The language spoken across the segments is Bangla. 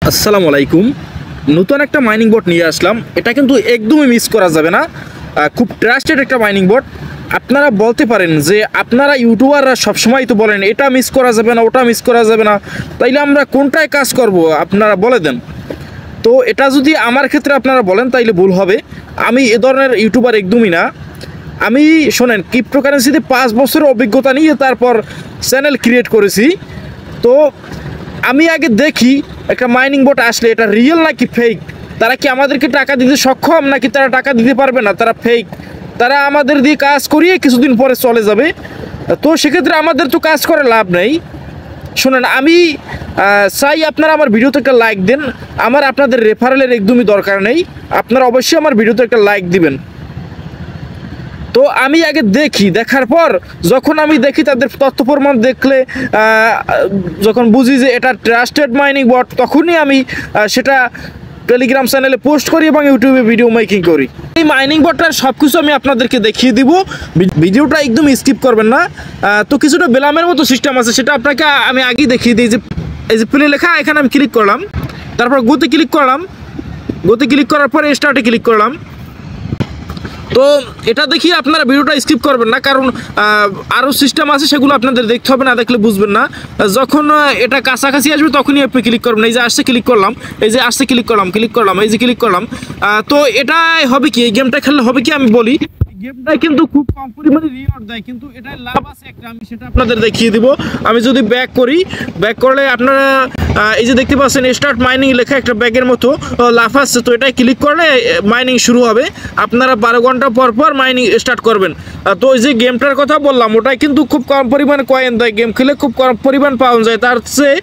আসসালামু আলাইকুম। নতুন একটা মাইনিং বোর্ড নিয়ে আসলাম। এটা কিন্তু একদমই মিস করা যাবে না। খুব ট্রাস্টেড একটা মাইনিং বোর্ড। আপনারা বলতে পারেন যে আপনারা ইউটিউবাররা সবসময় তো বলেন এটা মিস করা যাবে না, ওটা মিস করা যাবে না, তাইলে আমরা কোনটায় কাজ করব আপনারা বলে দেন। তো এটা যদি আমার ক্ষেত্রে আপনারা বলেন তাইলে ভুল হবে। আমি এ ধরনের ইউটিউবার একদমই না। আমি শোনেন, ক্রিপ্টোকারেন্সিতে 5 বছরের অভিজ্ঞতা নিয়ে তারপর চ্যানেল ক্রিয়েট করেছি। তো আমি আগে দেখি একটা মাইনিং বোর্ড আসলে এটা রিয়েল নাকি ফেক, তারা কি আমাদেরকে টাকা দিতে সক্ষম নাকি তারা টাকা দিতে পারবে না, তারা ফেক, তারা আমাদের দিয়ে কাজ করিয়ে কিছুদিন পরে চলে যাবে। তো সেক্ষেত্রে আমাদের তো কাজ করে লাভ নেই। শোনেন, আমি চাই আপনারা আমার ভিডিওতে একটা লাইক দেন। আমার আপনাদের রেফারেলের একদমই দরকার নেই, আপনারা অবশ্যই আমার ভিডিওতে একটা লাইক দিবেন। তো আমি আগে দেখি, দেখার পর যখন আমি দেখি তাদের তথ্য প্রমাণ দেখলে যখন বুঝি যে এটা ট্রাস্টেড মাইনিং বোর্ড, তখনই আমি সেটা টেলিগ্রাম চ্যানেলে পোস্ট করি এবং ইউটিউবে ভিডিও মেকিং করি। এই মাইনিং বোর্ডটার সব কিছু আমি আপনাদেরকে দেখিয়ে দিব, ভিডিওটা একদম স্কিপ করবেন না। তো কিছুটা বেলামের মতো সিস্টেম আছে, সেটা আপনাকে আমি আগেই দেখিয়ে দিই। যে এই যে প্লে লেখা, এখানে আমি ক্লিক করলাম, তারপর গোতে ক্লিক করলাম, গোতে ক্লিক করার পরে স্টার্টে ক্লিক করলাম। তো এটা দেখিয়ে আপনারা ভিডিওটা স্কিপ করবেন না, কারণ আরও সিস্টেম আছে, সেগুলো আপনাদের দেখতে হবে, না দেখলে বুঝবেন না। যখন এটা কাছাকাছি আসবে তখনই আপনি ক্লিক করবেন। এই যে আসছে ক্লিক করলাম, এই যে আসছে ক্লিক করলাম, এই যে ক্লিক করলাম। তো এটা হবে কি, এই গেমটা খেললে হবে কি আমি বলি। গেমটা কিন্তু খুব কম পরিমাণে রিওয়ার্ড দেয়, কিন্তু এটার লাভ আছে একটা, আমি সেটা আপনাদের দেখিয়ে দিব। আমি যদি ব্যাক করি, ব্যাক করলে আপনারা এই যে দেখতে পাচ্ছেন স্টার্ট মাইনিং লেখা একটা ব্যাগের মতো লাভ আসছে। তো এটাই ক্লিক করলে মাইনিং শুরু হবে। আপনারা 12 ঘন্টা পর পর মাইনিং স্টার্ট করবেন। তো ওই যে গেমটার কথা বললাম, ওটাই কিন্তু খুব কম পরিমাণে কয়েন দেয়, গেম খেলে খুব কম পরিমাণ পাওয়া যায়, তার চেয়ে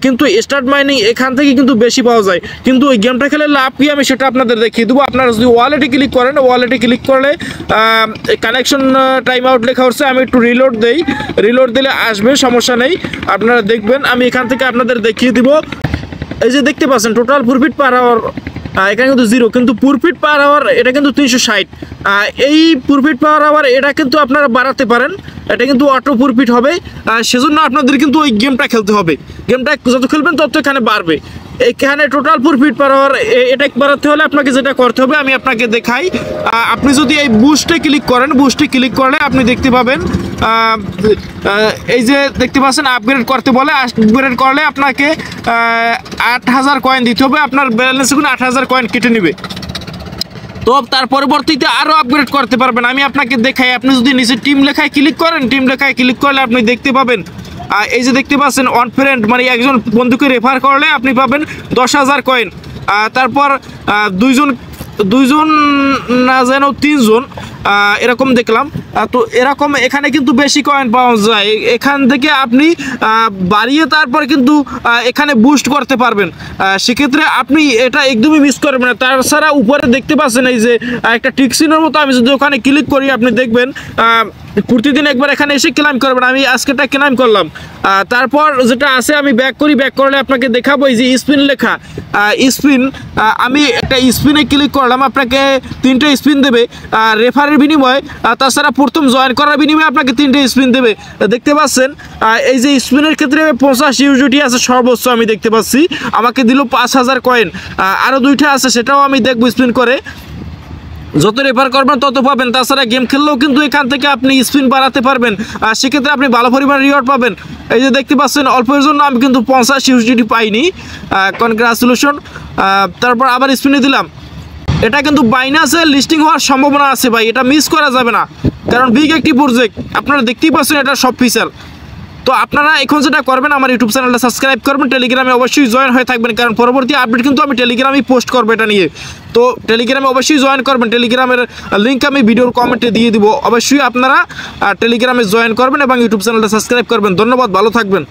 কিন্তু স্টার্ট মাইনিং এখান থেকে কিন্তু বেশি পাওয়া যায়। কিন্তু ওই গেমটা খেলে লাভ কি আমি সেটা আপনাদের দেখিয়ে দেবো। আপনারা যদি ওয়ালেটে ক্লিক করেন, ওয়ালেটে ক্লিক করলে কানেকশন টাইম আউট লেখা হচ্ছে, আমি একটু রিলোড দেই, রিলোড দিলে আসবে, সমস্যা নেই, আপনারা দেখবেন। আমি এখান থেকে আপনাদের দেখিয়ে দিব। এই যে দেখতে পাচ্ছেন টোটাল প্রফিট পার আওয়ার এখানে কিন্তু 0, কিন্তু প্রফিট পার আওয়ার এটা কিন্তু 360। এই প্রফিট পার আওয়ার এটা কিন্তু আপনারা বাড়াতে পারেন, এটা কিন্তু অটো প্রফিট হবে। সেজন্য আপনাদের কিন্তু ওই গেমটা খেলতে হবে, গেমটা যত খেলবেন তত এখানে বাড়বে। এখানে টোটাল প্রফিট পার আওয়ার এটা বাড়াতে হলে আপনাকে যেটা করতে হবে আমি আপনাকে দেখাই। আপনি যদি এই বুস্টে ক্লিক করেন, বুস্টে ক্লিক করলে আপনি দেখতে পাবেন এই যে দেখতে পাচ্ছেন আপগ্রেড করতে বলে। আপগ্রেড করলে আপনাকে 8000 কয়েন দিতে হবে, আপনার ব্যালেন্সে কোনো 8000 কয়েন কেটে নেবে। তো তার পরবর্তীতে আরও আপগ্রেড করতে পারবেন। আমি আপনাকে দেখাই, আপনি যদি নিচে টিম লেখায় ক্লিক করেন, টিম লেখায় ক্লিক করলে আপনি দেখতে পাবেন এই যে দেখতে পাচ্ছেন অন ফ্রেন্ড, মানে একজন বন্ধুকে রেফার করলে আপনি পাবেন 10,000 কয়েন। তারপর দুইজন না যেন 3 জন এরকম দেখলাম। তো এরকম এখানে কিন্তু বেশি কয়েন পাওয়া যায়, এখান থেকে আপনি বাড়িয়ে তারপরে কিন্তু এখানে বুস্ট করতে পারবেন। সেক্ষেত্রে আপনি এটা একদমই মিস করবেন না। তাছাড়া উপরে দেখতে পাচ্ছেন এই যে একটা টিকসিনের মতো, আমি যদি ওখানে ক্লিক করি আপনি দেখবেন প্রতিদিন একবার এখানে এসে ক্লাইম করবেন। আমি আজকেটা ক্লাইম করলাম, তারপর যেটা আছে আমি ব্যাক করি, ব্যাক করলে আপনাকে দেখাবো এই যে স্পিন লেখা, স্পিন। আমি একটা স্পিনে ক্লিক করলাম, আপনাকে 3টে স্পিন দেবে রেফারের বিনিময়ে। তাছাড়া প্রথম জয়েন করার বিনিময়ে আপনাকে 3টে স্পিন দেবে। দেখতে পাচ্ছেন এই যে স্পিনের ক্ষেত্রে 50 ইউজিটি আছে সর্বোচ্চ, আমি দেখতে পাচ্ছি আমাকে দিল 5000 কয়েন। আরও 2টা আছে, সেটাও আমি দেখবো স্পিন করে। যত রেফার করবেন তত পাবেন। তাছাড়া গেম খেললেও কিন্তু এখান থেকে আপনি স্পিন বাড়াতে পারবেন, সেক্ষেত্রে আপনি ভালো পরিমাণ রিওয়ার্ড পাবেন। এই যে দেখতে পাচ্ছেন অল্পের জন্য আমি কিন্তু 50 ইউজিটি পাইনি, কনগ্রাচুলেশন। তারপর আবার স্পিনে দিলাম, এটা কিন্তু বাইনাসে লিস্টিং হওয়ার সম্ভাবনা আছে ভাই, এটা মিস করা যাবে না, কারণ বিগ একটি প্রজেক্ট, আপনারা দেখতেই পাচ্ছেন এটা সব ফিচার। তো আপনারা এখন যেটা করবেন, আমার ইউটিউব চ্যানেলটা সাবস্ক্রাইব করবেন, টেলিগ্রামে অবশ্যই জয়েন হয়ে থাকবেন, কারণ পরবর্তী আপডেট কিন্তু আমি টেলিগ্রামেই পোস্ট করবো এটা নিয়ে। তো টেলিগ্রামে অবশ্যই জয়েন করবেন, টেলিগ্রামের লিঙ্ক আমি ভিডিওর কমেন্টে দিয়ে দিব। অবশ্যই আপনারা টেলিগ্রামে জয়েন করবেন এবং ইউটিউব চ্যানেলটা সাবস্ক্রাইব করবেন। ধন্যবাদ, ভালো থাকবেন।